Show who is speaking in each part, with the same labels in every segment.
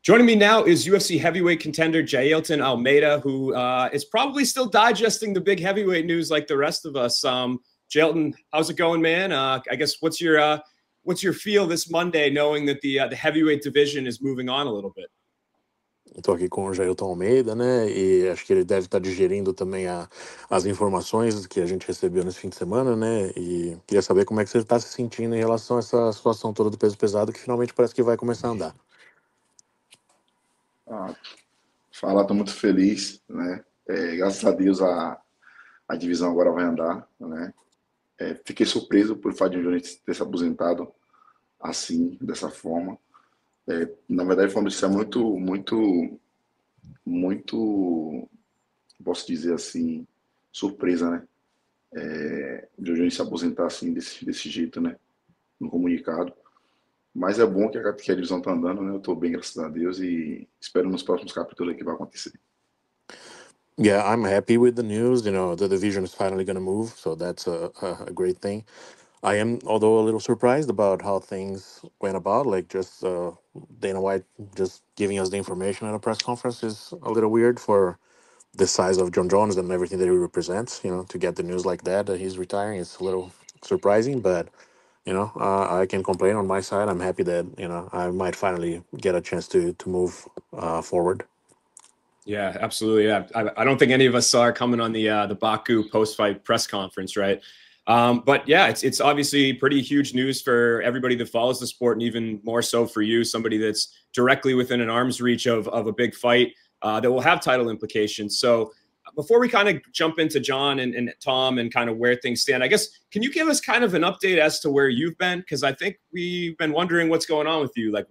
Speaker 1: Joining me now is UFC heavyweight contender Jailton Almeida, who is probably still digesting the big heavyweight news like the rest of us. Jailton, how's it going, man? I guess what's your feel this Monday, knowing that the heavyweight division is moving on a little bit?
Speaker 2: Estou aqui com o Jailton Almeida, né? E acho que ele deve estar digerindo também as informações que a gente recebeu nesse fim de semana, né? E queria saber como é que você está se sentindo em relação a essa situação toda do peso pesado, que finalmente parece que vai começar a andar.
Speaker 3: Estou muito feliz, né? Graças a Deus a divisão agora vai andar, né? Fiquei surpreso por o fato de o Jones ter se aposentado assim, dessa forma. Na verdade, foi uma notícia muito, posso dizer assim, surpresa, né? De o Jones se aposentar assim, desse jeito, né? No comunicado. Mas é bom que a divisão tá andando, né? Eu tô bem, graças a Deus, e espero nos próximos capítulos que vai acontecer.
Speaker 2: Yeah, I'm happy with the news. You know, the division is finally going to move, so that's a great thing. I am, although, a little surprised about how things went about. Like, just Dana White just giving us the information at a press conference is a little weird for the size of John Jones and everything that he represents. You know, to get the news like that he's retiring is a little surprising, but I can complain on my side. I'm happy that I might finally get a chance to move forward.
Speaker 1: Yeah, absolutely. Yeah, I don't think any of us saw it coming on the Baku post-fight press conference, right? But yeah, it's obviously pretty huge news for everybody that follows the sport, and even more so for you, somebody that's directly within an arm's reach of a big fight that will have title implications. So before we kind of jump into John and Tom and kind of where things stand, I guess, can you give us kind of an update as to where you've been? Because I think we've been wondering what's going on with you. Like,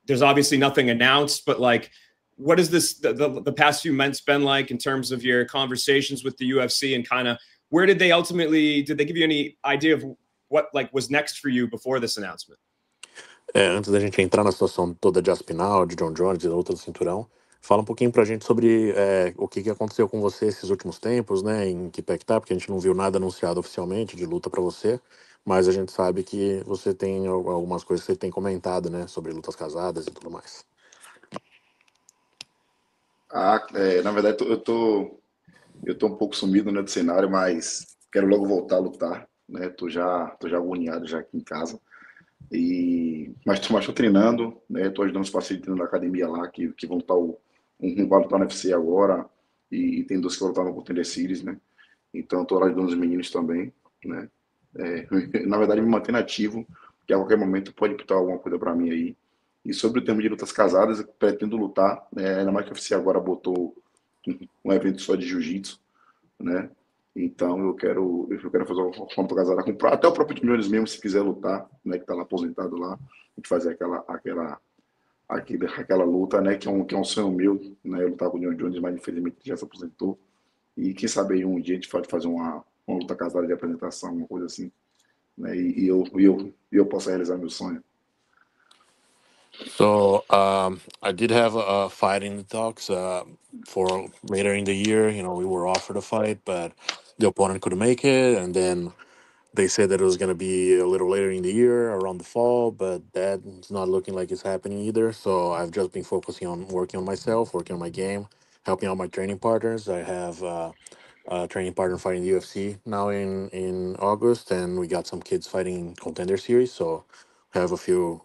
Speaker 1: there's obviously nothing announced, but like, what has the past few months been like in terms of your conversations with the UFC, and kind of where did they give you any idea of what like was next for you before this announcement?
Speaker 2: Antes da gente entrar na situação toda de Aspinall, de John Jones e da luta do cinturão, fala um pouquinho pra gente sobre o que aconteceu com você esses últimos tempos, né? Em que pé que tá, porque a gente não viu nada anunciado oficialmente de luta pra você, mas a gente sabe que você tem algumas coisas que você tem comentado, né? Sobre lutas casadas e tudo mais.
Speaker 3: Na verdade, eu tô um pouco sumido, né, do cenário, mas quero logo voltar a lutar, né? Tô já agoniado já aqui em casa. Mas tô treinando, né? Tô ajudando os parceiros na academia lá, que vão estar um vai lutar no UFC agora, e tem dois que vão lutar no Contender Series, né? Então tô lá ajudando os meninos também, né? Na verdade, me mantendo ativo, que a qualquer momento pode pintar alguma coisa para mim aí. E sobre o termo de lutas casadas, eu pretendo lutar, ainda mais que o UFC agora botou um evento só de jiu-jitsu, né? Então eu quero fazer uma luta casada com até o próprio Jones mesmo, se quiser lutar, né? Que tá lá aposentado lá, a gente fazer aquela luta, né? Que é um sonho meu, né? Eu lutar com o John Jones, mas infelizmente já se aposentou. E quem sabe aí um dia a gente pode fazer uma luta casada de apresentação, uma coisa assim, né? E eu possa realizar meu sonho.
Speaker 2: So I did have a fight in the talks for later in the year. You know, we were offered a fight, but the opponent couldn't make it, and then they said that it was going to be a little later in the year, around the fall, but that's not looking like it's happening either. So I've just been focusing on working on myself, working on my game, helping out my training partners. I have a training partner fighting the UFC now in August, and we got some kids fighting in Contender Series. So I have a few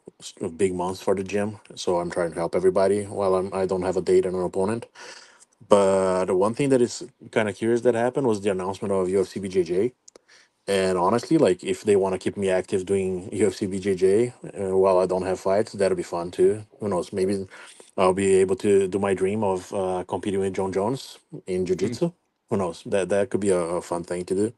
Speaker 2: big months for the gym. So I'm trying to help everybody while I don't have a date and an opponent. But one thing that is kind of curious that happened was the announcement of UFC BJJ. And honestly, like, if they want to keep me active doing UFC BJJ while I don't have fights, that'll be fun too. Who knows? Maybe I'll be able to do my dream of competing with John Jones in jiu-jitsu. Who knows? That could be a fun thing to do.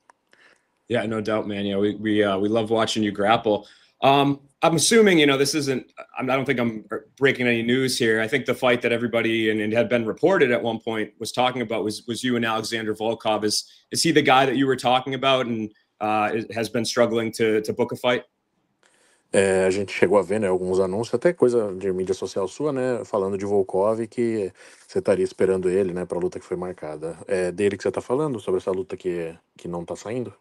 Speaker 1: Yeah, no doubt, man. We love watching you grapple. I'm assuming, this isn't, I don't think I'm breaking any news here. I think the fight that everybody and had been reported at one point was talking about was you and Alexander Volkov. Is he the guy that you were talking about and has been struggling to book a fight?
Speaker 2: A gente chegou a ver, né, alguns anúncios, até coisa de mídia social sua, né, falando de Volkov, que você estaria esperando ele, né, para a luta que foi marcada. É dele que você está falando, sobre essa luta que não está saindo?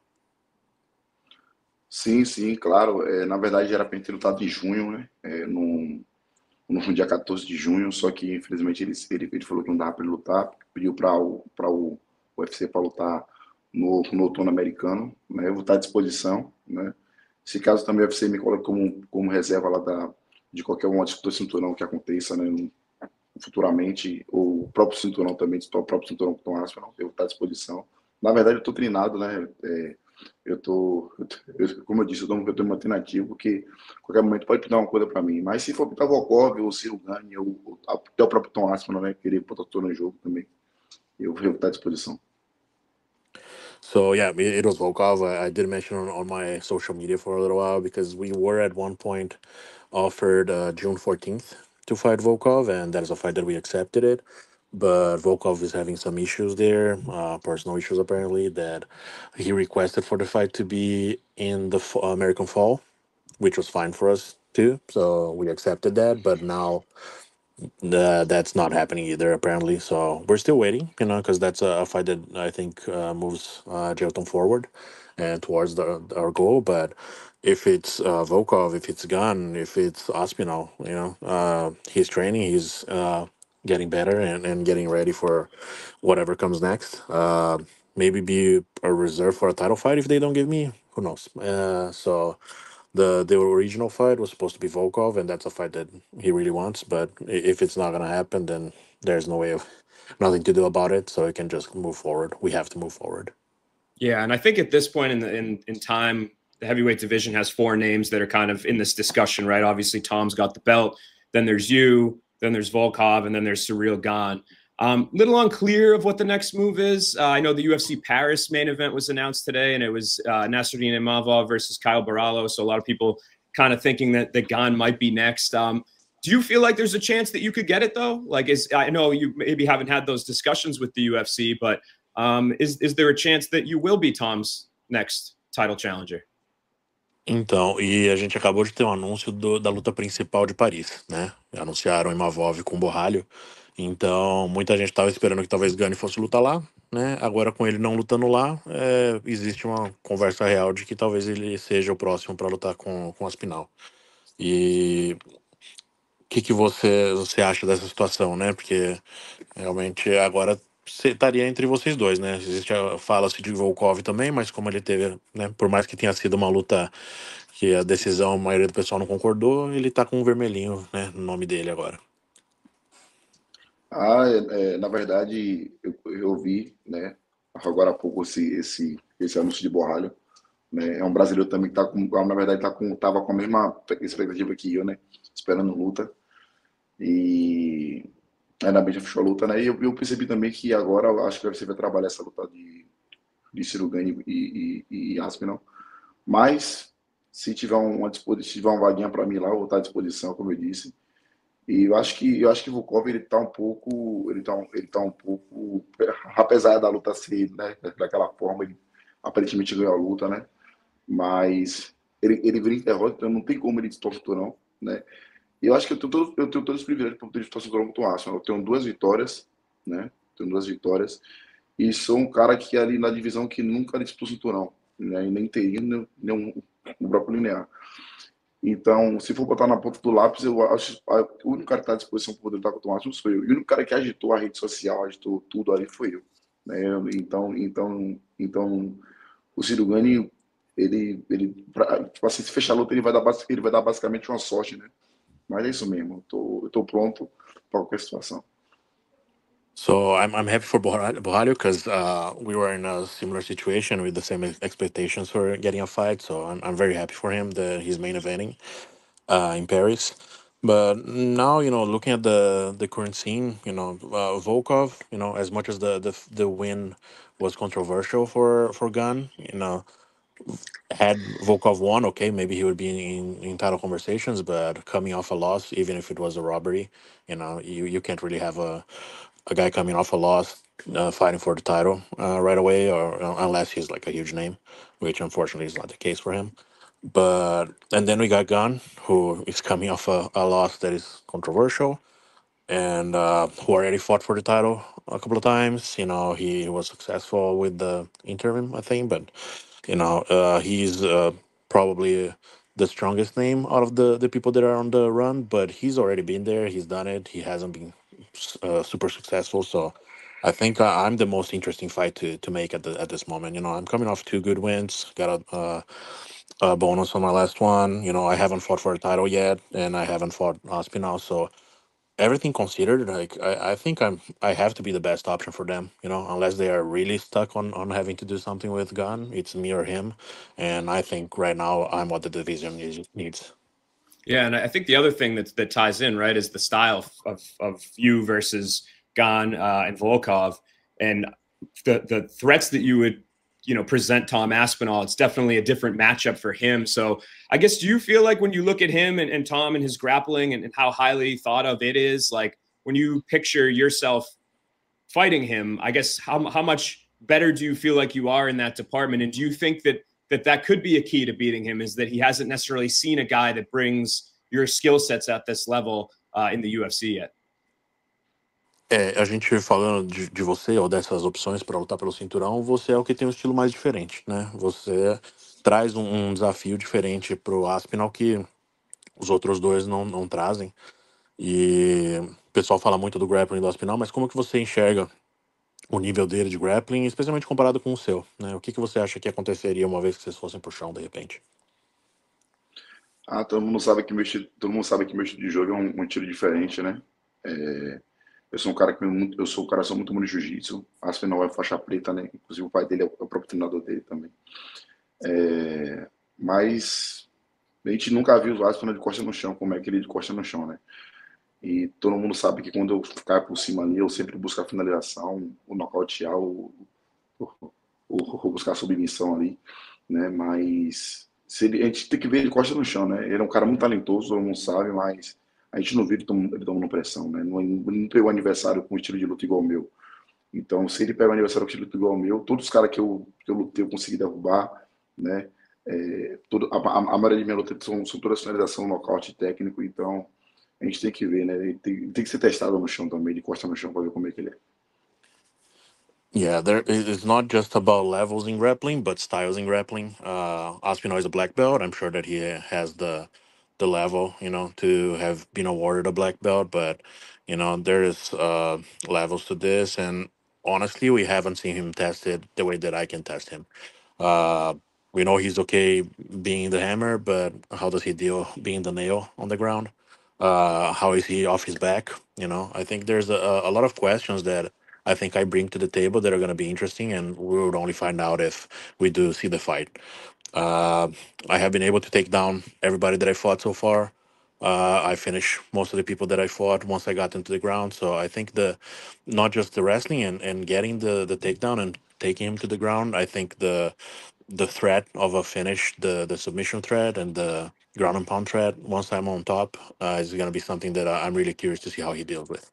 Speaker 3: Sim, claro. Na verdade, era para ter lutado em junho, né? no dia 14 de junho, só que infelizmente ele falou que não dava para ele lutar, pediu para o UFC para lutar no outono americano, né? Eu vou estar à disposição, né? Se caso também o UFC me coloque como reserva lá de qualquer uma disputa de cinturão que aconteça, né? Futuramente, ou o próprio cinturão também, o próprio cinturão com Tom Aspinall, eu vou estar à disposição. Na verdade, eu estou treinado, né? Como eu disse, eu tô me mantendo ativo, porque a qualquer momento pode dar uma coisa para mim. Mas se for para Volkov, ou Ciro Gane, ou até o próprio Tom Aspinall, né? Querer botar tudo no jogo também, eu vou estar à disposição.
Speaker 2: So yeah, it was Volkov. I did mention on my social media for a little while because we were at one point offered June 14th to fight Volkov, and that is a fight that we accepted it. But Volkov is having some issues there, personal issues apparently, that he requested for the fight to be in the American Fall, which was fine for us too. So we accepted that. But now that's not happening either, apparently. So we're still waiting, because that's a fight that I think moves Jelton forward and towards our goal. But if it's Volkov, if it's Gun, if it's Aspinall, he's training, he's getting better and getting ready for whatever comes next. Maybe be a reserve for a title fight if they don't give me. Who knows? So the original fight was supposed to be Volkov, and that's a fight that he really wants. But if it's not gonna happen, then there's no way of nothing to do about it. So we can just move forward. We have to move forward.
Speaker 1: Yeah, and I think at this point in time, the heavyweight division has four names that are kind of in this discussion, right? Obviously, Tom's got the belt. Then there's you. Then there's Volkov, and then there's Cyril Gane. Little unclear of what the next move is. I know the UFC Paris main event was announced today, and it was Nasruddin Imavov versus Kyle Barallo. So a lot of people kind of thinking that Gane might be next. Do you feel like there's a chance that you could get it though? Like, I know you maybe haven't had those discussions with the UFC, but is there a chance that you will be Tom's next title challenger?
Speaker 2: Então, e a gente acabou de ter um anúncio da luta principal de Paris, né? Anunciaram Imavov com Borralho. Então, muita gente estava esperando que talvez Gane fosse lutar lá, né? Agora, com ele não lutando lá, existe uma conversa real de que talvez ele seja o próximo para lutar com Aspinall. E o que você acha dessa situação, né? Porque realmente agora estaria entre vocês dois, né? Fala-se de Volkov também, mas como ele teve, né? Por mais que tenha sido uma luta que a decisão, a maioria do pessoal não concordou, ele tá com um vermelhinho, né? No nome dele agora.
Speaker 3: Na verdade, eu vi, né? Agora há pouco esse anúncio de Borralho, né? É um brasileiro também que na verdade tava com a mesma expectativa que eu, né? Esperando luta. E ainda bem já fechou a luta, né? E eu percebi também que agora eu acho que você vai trabalhar essa luta de Ciro Gane e Aspinall. Mas se tiver se tiver uma vaguinha para mim lá, eu vou estar à disposição, como eu disse. E eu acho que o Volkov ele tá um pouco, apesar da luta ser, né, daquela forma, ele aparentemente ganhou a luta, né? Mas ele vem em derrota, então não tem como ele disputar o cinturão, né? E eu acho que eu tenho todos os privilégios para poder disputar o cinturão com o Arsenal. Eu tenho 2 vitórias, né? Tenho 2 vitórias. E sou um cara que ali na divisão que nunca disputou o cinturão, né? E nem teria nenhum no próprio linear. Então, se for botar na ponta do lápis, eu acho o único cara que está à disposição para poder lutar contra o Arsenal sou eu. E o único cara que agitou a rede social, agitou tudo ali foi eu. Né? Então, o Ciro Gane, tipo assim, se fechar a luta, ele vai dar basicamente uma sorte, né? Mas é isso mesmo, eu tô pronto para qualquer situação.
Speaker 2: So I'm happy for Borralho because we were in a similar situation with the same expectations for getting a fight. So I'm very happy for him that he's main eventing in Paris. But now, looking at the current scene, Volkov, as much as the win was controversial for Gun, had Volkov won, okay, maybe he would be in title conversations. But coming off a loss, even if it was a robbery, you can't really have a guy coming off a loss fighting for the title right away, or unless he's like a huge name, which unfortunately is not the case for him. But and then we got Gunn, who is coming off a loss that is controversial, and who already fought for the title a couple of times. He was successful with the interim, I think, but he's probably the strongest name out of the people that are on the run, but he's already been there. He's done it. He hasn't been super successful, so I think I'm the most interesting fight to make at this moment. You know, I'm coming off two good wins. Got a bonus on my last one. You know, I haven't fought for a title yet, and I haven't fought Aspinall. So everything considered, like I think I have to be the best option for them. You know, unless they are really stuck on having to do something with Gun, it's me or him. And I think right now I'm what the division needs.
Speaker 1: Yeah, and I think the other thing that ties in, right, is the style of you versus Gan and Volkov, and the threats that you would present Tom Aspinall. It's definitely a different matchup for him. So I guess, do you feel like when you look at him and Tom and his grappling and how highly thought of it is, like when you picture yourself fighting him, I guess how much better do you feel like you are in that department? And do you think that could be a key to beating him, is that he hasn't necessarily seen a guy that brings your skill sets at this level in the UFC yet?
Speaker 2: A gente falando de você ou dessas opções para lutar pelo cinturão, você é o que tem um estilo mais diferente, né? Você traz um desafio diferente pro Aspinall que os outros dois não trazem. E o pessoal fala muito do grappling do Aspinall, mas como que você enxerga o nível dele de grappling, especialmente comparado com o seu, né? O que você acha que aconteceria uma vez que vocês fossem pro chão, de repente?
Speaker 3: Ah, todo mundo sabe que meu estilo de jogo é um estilo diferente, né? É, eu sou um cara eu sou um cara sou muito bom de jiu-jitsu. Aspinall é faixa preta, né? Inclusive o pai dele é o próprio treinador dele também. Mas a gente nunca viu o Aspinall de costa no chão, como é que ele é de costa no chão, né? E todo mundo sabe que quando eu ficar por cima ali, eu sempre busco a finalização, o nocautear, o buscar a submissão ali, né? Mas a gente tem que ver ele costa no chão, né? Ele é um cara muito talentoso, todo mundo sabe, mas a gente não vê ele tomando pressão, né? Não pegou aniversário com um estilo de luta igual ao meu. Então, se ele pega um aniversário com estilo de luta igual ao meu, todos os caras que eu lutei, eu consegui derrubar, né? A maioria de minha luta são todas finalização, nocaute técnico, então a gente tem que ver, né? Ele tem que ser testado no chão também, de costa no chão, para ver como é que ele é.
Speaker 2: Yeah, it's not just about levels in grappling, but styles in grappling. Aspinall is a black belt. I'm sure that he has the level, you know, to have been awarded a black belt. But you know, there is levels to this, and honestly, we haven't seen him tested the way that I can test him. Uh, we know he's okay being the hammer, but how does he deal being the nail on the ground? How is he off his back? You know, I think there's a lot of questions that I think I bring to the table that are going to be interesting, and we would only find out if we do see the fight. Uh, I have been able to take down everybody that I fought so far. I finished most of the people that I fought once I got into the ground. So I think not just the wrestling and getting the takedown and taking him to the ground. I think the threat of a finish, the submission threat and the ground and pound threat once I'm on top is going to be something that I'm really curious to see how he deals with.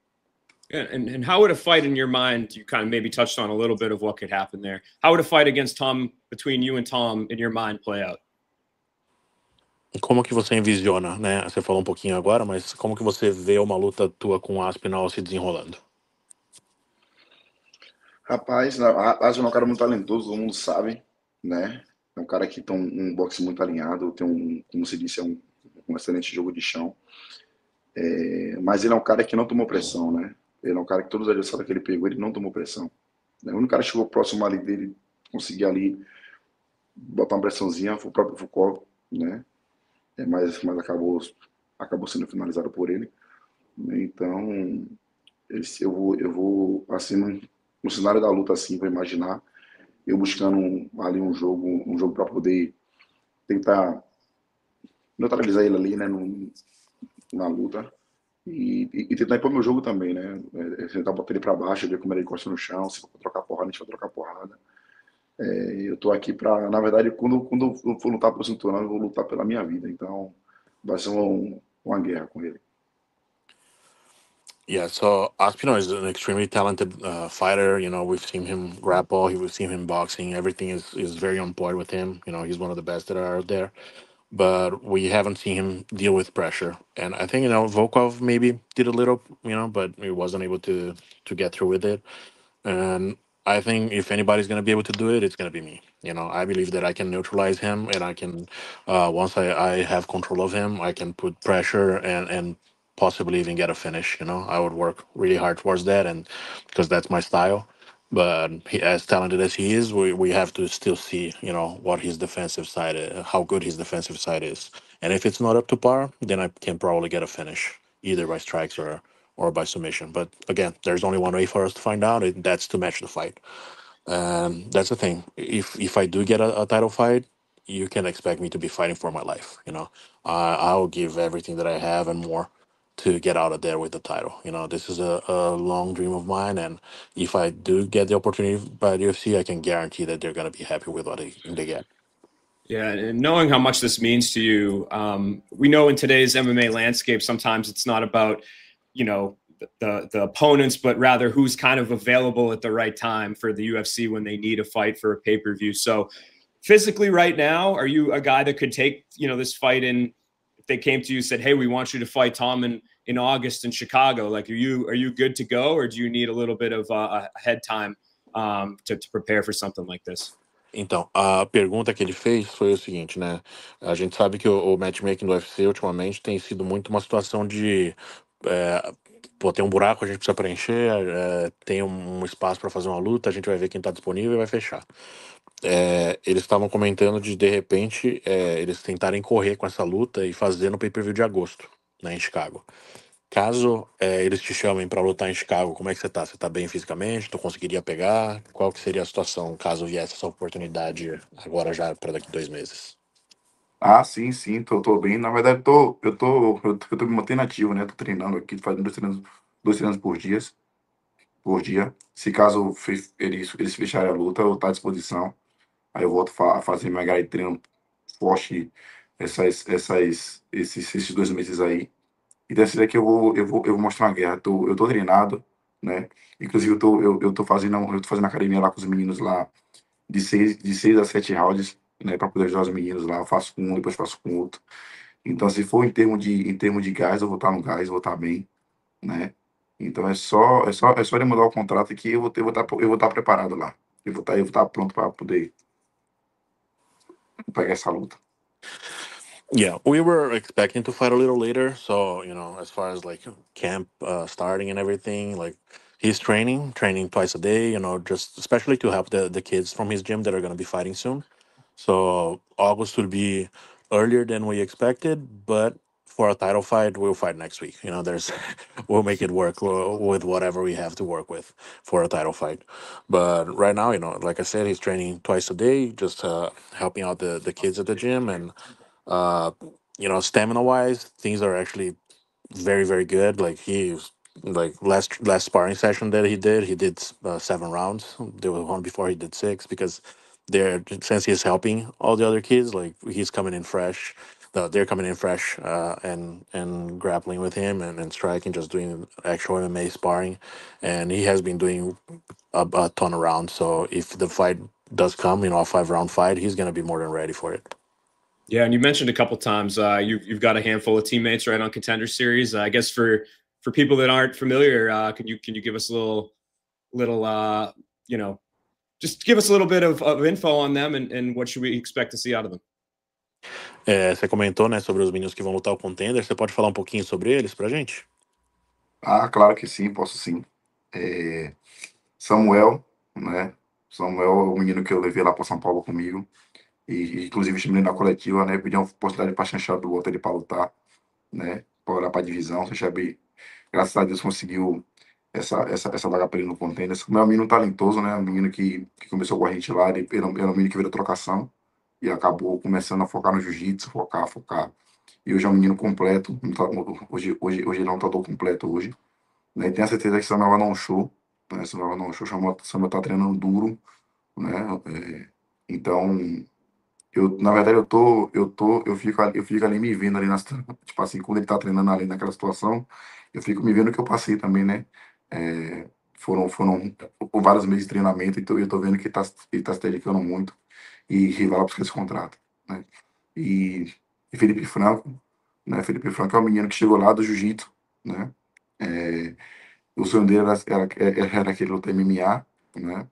Speaker 1: Yeah, and how would a fight in your mind, you kind of maybe touched on a little bit of what could happen there. How would a fight against Tom, between you and Tom, in your mind play out?
Speaker 2: Como que você envisiona, né? Você falou um pouquinho agora, mas como que você vê uma luta tua com o Aspinall se desenrolando?
Speaker 3: Rapaz, Asa é um cara muito talentoso, todo mundo sabe, né? É um cara que tem um boxe muito alinhado, como se disse, um excelente jogo de chão. Mas ele é um cara que não tomou pressão, né? Ele é um cara que todos os adversários que ele pegou, ele não tomou pressão. Né? O único cara que chegou próximo ali dele, conseguir ali botar uma pressãozinha, foi o próprio Foucault, né? Mas acabou sendo finalizado por ele. Então, eu vou assim, no cenário da luta assim, para imaginar, eu buscando ali um jogo para poder tentar neutralizar ele ali, né, na luta. E tentar impor meu jogo também, né? Tentar botar ele para baixo, ver como ele encosta no chão, se for trocar porrada, a gente vai trocar porrada. Eu tô aqui para, na verdade, quando eu for lutar pelo cinturão, eu vou lutar pela minha vida. Então, vai ser uma guerra com ele.
Speaker 2: Yeah, so Aspinall is an extremely talented fighter. You know, we've seen him grapple, we've seen him boxing. Everything is very on point with him. You know, he's one of the best that are out there. But we haven't seen him deal with pressure. And I think, you know, Volkov maybe did a little, you know, but he wasn't able to get through with it. And I think if anybody's going to be able to do it, it's going to be me. I believe that I can neutralize him, and I can, once I have control of him, I can put pressure and possibly even get a finish. I would work really hard towards that, and because that's my style. But as talented as he is, we have to still see, what his defensive side, how good his defensive side is. And if it's not up to par, then I can probably get a finish, either by strikes or by submission. But again, there's only one way for us to find out, and that's to match the fight. That's the thing. If I do get a title fight, you can expect me to be fighting for my life. I'll give everything that I have and more to get out of there with the title. This is a long dream of mine, and if I do get the opportunity by the UFC, I can guarantee that they're going to be happy with what they get.
Speaker 1: Yeah, and knowing how much this means to you, we know in today's MMA landscape, sometimes it's not about, the opponents, but rather who's kind of available at the right time for the UFC when they need a fight for a pay-per-view. So physically right now, are you a guy that could take, this fight in, if they came to you and said, hey, we want you to fight Tom in August in Chicago, like, are you good to go, or do you need a little bit of a head time to prepare for something like this?
Speaker 2: Então, a pergunta que ele fez foi o seguinte, né? A gente sabe que o matchmaking do UFC ultimamente tem sido muito uma situação de pô, tem um buraco, a gente precisa preencher, tem um espaço para fazer uma luta, a gente vai ver quem tá disponível e vai fechar. Eles estavam comentando de repente, eles tentarem correr com essa luta e fazer no pay-per-view de agosto, né, em Chicago. Caso eles te chamem para lutar em Chicago, como é que você tá? Você tá bem fisicamente? Tu conseguiria pegar? Qual que seria a situação caso viesse essa oportunidade agora já para daqui 2 meses?
Speaker 3: Ah, sim, sim, tô bem. Na verdade, eu tô me mantendo ativo, né? Tô treinando aqui, fazendo dois treinos por dia. Se caso eles fecharem a luta, eu tô à disposição. Aí eu volto a fazer minha grade de treino forte esses 2 meses aí. E dessa daqui eu vou mostrar uma guerra. Eu tô treinado, né? Inclusive, eu tô fazendo academia lá com os meninos lá, de seis a 7 rounds, né? Pra poder ajudar os meninos lá. Eu faço com um, depois faço com outro. Então, se for em termos de gás, eu vou estar no gás, eu vou estar bem, né? Então é só ele mudar o contrato aqui, eu vou estar preparado lá. Eu vou estar pronto para poder pegar essa luta.
Speaker 2: Yeah, we were expecting to fight a little later. So, as far as like camp starting and everything, like he's training twice a day, just especially to help the kids from his gym that are going to be fighting soon. So, August will be earlier than we expected, but for a title fight, we'll fight next week. We'll make it work with whatever we have to work with for a title fight. But right now, like I said, he's training twice a day, just helping out the kids at the gym, and uh, stamina wise, things are actually very, very good. Like last sparring session that he did 7 rounds. There was one before he did 6 because since he's helping all the other kids, like he's coming in fresh. They're coming in fresh and grappling with him and striking, just doing actual MMA sparring, and he has been doing a ton of rounds. So if the fight does come, a 5-round fight, he's gonna be more than ready for it.
Speaker 1: Yeah, and you mentioned a couple times you've got a handful of teammates right on Contender Series. I guess for people that aren't familiar, can you give us a little just give us a little bit of info on them and what should we expect to see out of them?
Speaker 2: Você comentou, né, sobre os meninos que vão lutar o Contender. Você pode falar um pouquinho sobre eles pra gente?
Speaker 3: Ah, claro que sim, posso sim. Samuel, né? Samuel é o menino que eu levei lá para São Paulo comigo. E inclusive chamei na coletiva, né? Pedi uma oportunidade para chanchar do outro ele para lutar, né? Para olhar para a divisão. Chanchab, graças a Deus, conseguiu essa vaga para ele no Contender. Samuel é um menino talentoso, né? Um menino que começou com a gente lá. Ele era um menino que virou trocação e acabou começando a focar no jiu-jitsu, focar. E hoje é um menino completo. Hoje ele é um lutador completo hoje. Né? E tenho a certeza que Samuel vai dar um show. Né? Samuel vai dar um show. Samuel tá treinando duro, né? Então, na verdade, eu fico ali me vendo ali tipo assim, quando ele tá treinando ali naquela situação, eu fico me vendo o que eu passei também, né? Foram vários meses de treinamento, então eu tô vendo que ele tá se dedicando muito e vai lá buscar esse contrato, né? E Felipe Franco, né? Felipe Franco é um menino que chegou lá do jiu-jitsu, né? O sonho dele era aquele lutar MMA, né?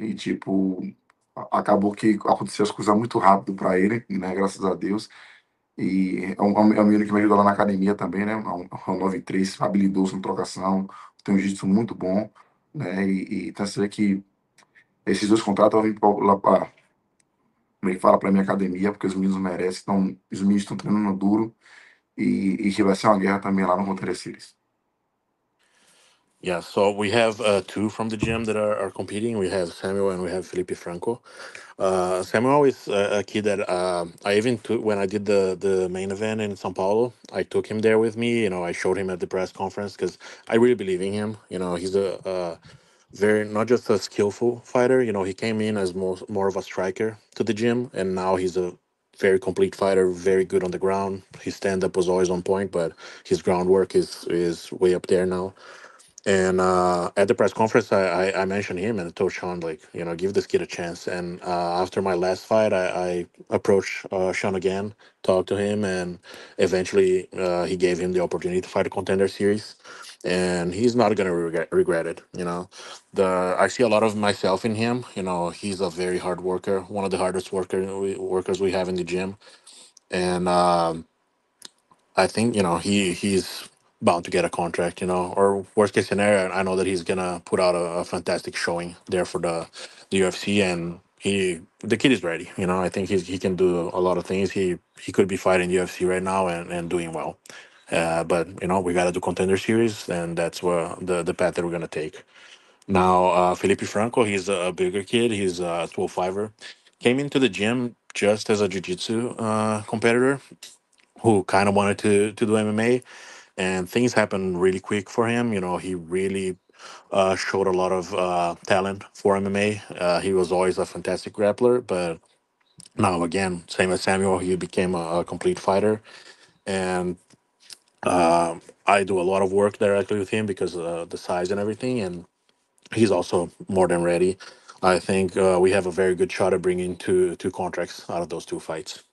Speaker 3: E, tipo, acabou que aconteceu as coisas muito rápido para ele, né? Graças a Deus. E é um menino que me ajuda lá na academia também, né? É um 9'3", habilidoso na trocação, tem um jiu-jitsu muito bom, né? E então você vê que esses dois contratos vão vir lá para, como ele fala, para minha academia, porque os meninos merecem. Então, os meninos estão treinando duro e que vai ser uma guerra também lá no Contender Series.
Speaker 2: Yeah, so we have two from the gym that are competing. We have Samuel and we have Felipe Franco. Samuel is a kid that I even took when I did the main event in São Paulo. I took him there with me. You know, I showed him at the press conference because I really believe in him. You know, he's a very not just a skillful fighter. You know, he came in as more of a striker to the gym, and now he's a very complete fighter, very good on the ground. His stand up was always on point, but his groundwork is way up there now. And at the press conference, I mentioned him and I told Sean, like, you know, give this kid a chance. And after my last fight, I approached Sean again, talked to him, and eventually he gave him the opportunity to fight a Contender Series. And he's not gonna regret it. You know, I see a lot of myself in him. You know, he's a very hard worker, one of the hardest workers we have in the gym, and I think he's bound to get a contract. You know, or worst case scenario, I know that he's gonna put out a fantastic showing there for the UFC, and the kid is ready. You know, I think he can do a lot of things. He could be fighting UFC right now and doing well. But you know, we got to do Contender Series, and that's where the path that we're gonna take. Now, Felipe Franco, he's a bigger kid. He's a 12'5". Came into the gym just as a jiu-jitsu competitor who kind of wanted to do MMA, and things happened really quick for him. You know, he really showed a lot of talent for MMA. He was always a fantastic grappler, but now again, same as Samuel, he became a complete fighter, and I do a lot of work directly with him because the size and everything, and he's also more than ready. I think we have a very good shot at bringing two contracts out of those two fights.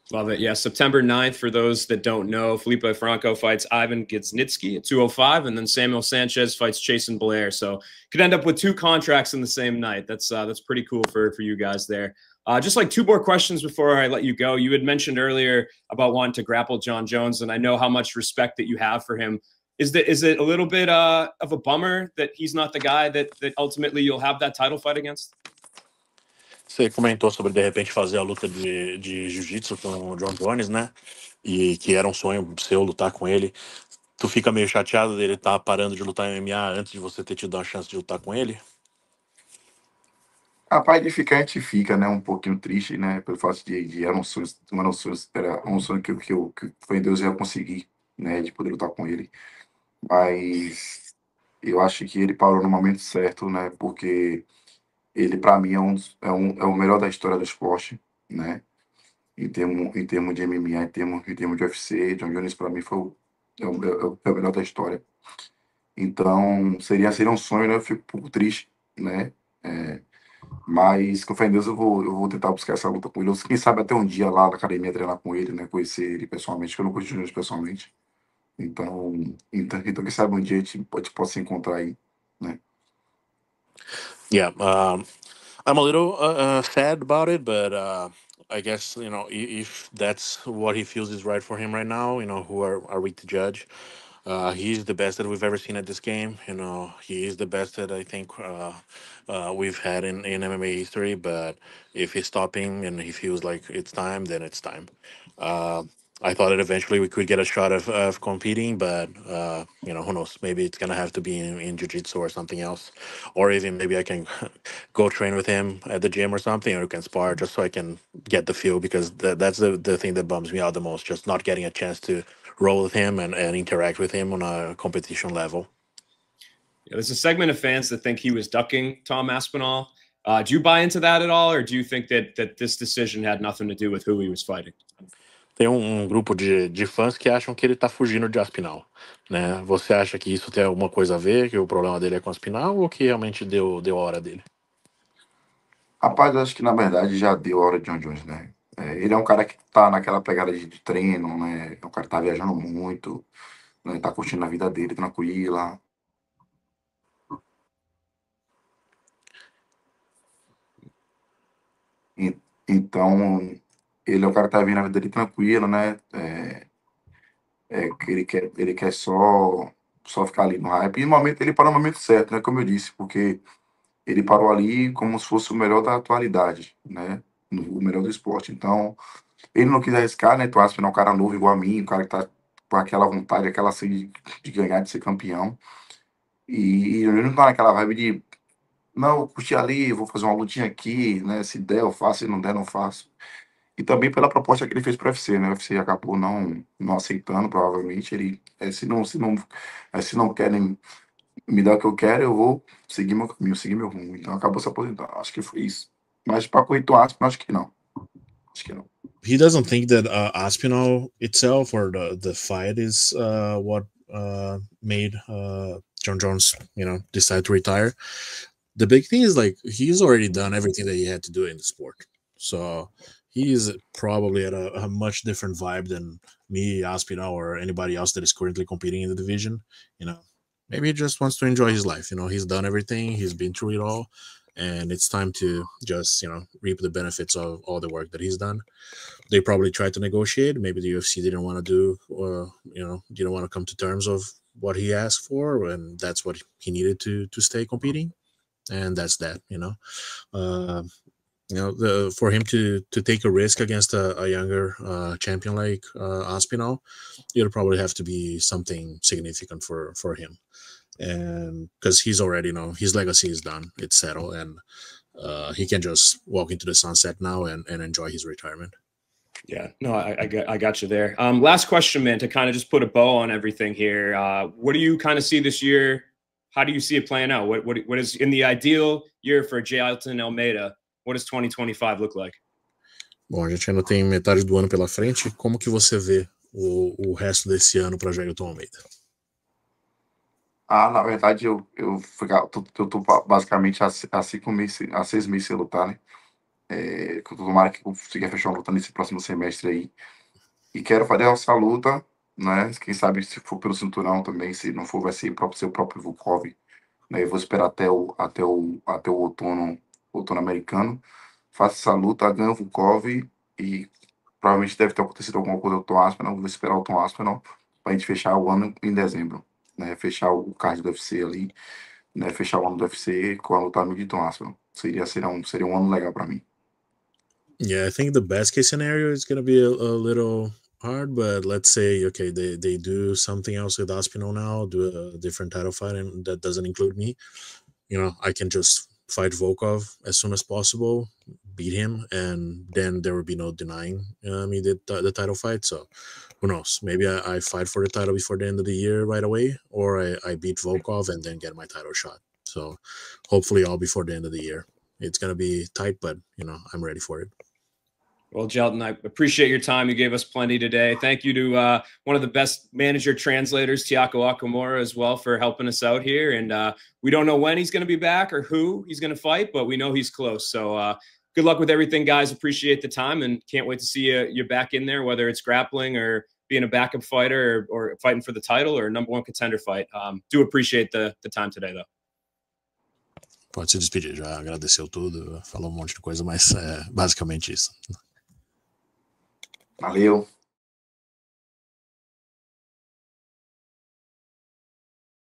Speaker 1: Love it. Yeah, September 9th, for those that don't know, Felipe Franco fights Ivan Gitsnitsky at 205, and then Samuel Sanchez fights Chasen Blair. So could end up with two contracts in the same night. That's pretty cool for you guys there. Just like two more questions before I let you go. You had mentioned earlier about wanting to grapple John Jones, and I know how much respect that you have for him. Is it a little bit of a bummer that he's not the guy that ultimately you'll have that title fight against?
Speaker 2: Você comentou sobre de repente fazer a luta de jiu-jitsu com o John Jones, né? E que era um sonho seu lutar com ele. Tu fica meio chateado dele estar parando de lutar em MMA antes de você ter tido a chance de lutar com ele?
Speaker 3: Rapaz, de ficar, a gente fica, né? Um pouquinho triste, né? Pelo fato era um sonho que foi em Deus eu ia conseguir, né? De poder lutar com ele. Mas eu acho que ele parou no momento certo, né? Porque ele, para mim, é o melhor da história do esporte, né? Em termos de MMA, em termos de UFC, John Jones, para mim, é o melhor da história. Então, seria um sonho, né? Eu fico um pouco triste, né? É, mas, com fé em Deus, eu vou tentar buscar essa luta com ele. Quem sabe até um dia lá na academia treinar com ele, né? Conhecer ele pessoalmente, que eu não conheço o Júnior pessoalmente. Então, quem sabe um dia a gente pode se encontrar aí, né?
Speaker 2: Yeah, I'm a little sad about it, but I guess if that's what he feels is right for him right now, who are we to judge? He's the best that we've ever seen at this game. You know, he is the best that I think we've had in MMA history. But if he's stopping and he feels like it's time, then it's time. Uh, I thought that eventually we could get a shot of competing, but who knows? Maybe it's gonna have to be in jiu-jitsu or something else, or even maybe I can go train with him at the gym or something, or we can spar just so I can get the feel because that's the thing that bums me out the most, just not getting a chance to roll with him and interact with him on a competition level.
Speaker 1: Yeah, there's a segment of fans that think he was ducking Tom Aspinall. Do you buy into that at all, or do you think that this decision had nothing to do with who he was fighting?
Speaker 2: Tem um grupo de fãs que acham que ele tá fugindo de Aspinall, né? Você acha que isso tem alguma coisa a ver, que o problema dele é com Aspinall ou que realmente deu a hora dele?
Speaker 3: Rapaz, eu acho que na verdade já deu a hora de John Jones, né? Ele é um cara que tá naquela pegada de treino, né? É um cara que tá viajando muito, né? Tá curtindo a vida dele tranquila. Então, ele é o cara que tá vendo a vida dele tranquilo, né? Que ele quer só ficar ali no hype. E no momento, ele parou no momento certo, né? Como eu disse, porque ele parou ali como se fosse o melhor da atualidade, né? O melhor do esporte. Então, ele não quis arriscar, né? Tu acha que é um cara novo igual a mim, um cara que tá com aquela vontade, aquela sede de ganhar, de ser campeão. E ele não tá naquela vibe de, não, vou curtir ali, vou fazer uma lutinha aqui, né? Se der, eu faço, se não der, não faço. E também pela proposta que ele fez para o UFC, né? O UFC acabou não aceitando, provavelmente. Ele, se não querem me dar o que eu quero, eu vou seguir meu caminho, seguir meu rumo. Então acabou se aposentando. Acho que foi isso. Mas para correr Aspen, acho que não. Acho que não.
Speaker 2: He doesn't think that Aspinall itself or the fight is what made John Jones, decide to retire. The big thing is like he's already done everything that he had to do in the sport, so he's probably at a much different vibe than me, Aspinall, or anybody else that is currently competing in the division. Maybe he just wants to enjoy his life. He's done everything, he's been through it all, and it's time to just reap the benefits of all the work that he's done. They probably tried to negotiate. Maybe the UFC didn't want to didn't want to come to terms of what he asked for, and that's what he needed to stay competing. And that's that. For him to take a risk against a younger champion like Aspinall, it'll probably have to be something significant for him, and because he's already his legacy is done, it's settled, and he can just walk into the sunset now and enjoy his retirement.
Speaker 1: Yeah, no, I got you there. Last question, man, to kind of just put a bow on everything here. What do you kind of see this year? How do you see it playing out? What is in the ideal year for Jailton Almeida? What does 2025 look like?
Speaker 2: Bom, a gente ainda tem metade do ano pela frente. Como que você vê o resto desse ano para Jailton Almeida?
Speaker 3: Na verdade, eu tô basicamente há 6 meses sem lutar, né? Que eu tô tomara que eu consiga fechar uma luta nesse próximo semestre aí. E quero fazer essa luta, né? Quem sabe se for pelo cinturão também, se não for, vai ser o próprio Volkov, né? Eu vou esperar até o outono americano. Faço essa luta, ganho o Volkov e provavelmente deve ter acontecido alguma coisa com o Tom Aspinall. Vou esperar o Tom Aspinall pra gente fechar o ano em dezembro, né? Fechar o card do UFC ali, né? Fechar o ano do UFC com a luta de Tom Aspinall. Seria um ano legal para mim.
Speaker 2: Yeah, I think the best case scenario is going to be a little hard, but let's say, okay, they do something else with Aspinall now, do a different title fight, and that doesn't include me. I can just fight Volkov as soon as possible, beat him, and then there will be no denying me the title fight. So who knows? Maybe I fight for the title before the end of the year right away, or I beat Volkov and then get my title shot. So hopefully all before the end of the year. It's going to be tight, but, I'm ready for it.
Speaker 1: Well, Jailton, I appreciate your time. You gave us plenty today. Thank you to one of the best manager translators, Tiako Akamura, as well, for helping us out here. And we don't know when he's going to be back or who he's going to fight, but we know he's close. So good luck with everything, guys. Appreciate the time and can't wait to see you back in there, whether it's grappling or being a backup fighter or fighting for the title or #1 contender fight. Do appreciate the time today, though.
Speaker 2: Pode se despedir, já agradeceu tudo, falou monte de coisa, mas é basicamente isso.
Speaker 3: Valeu.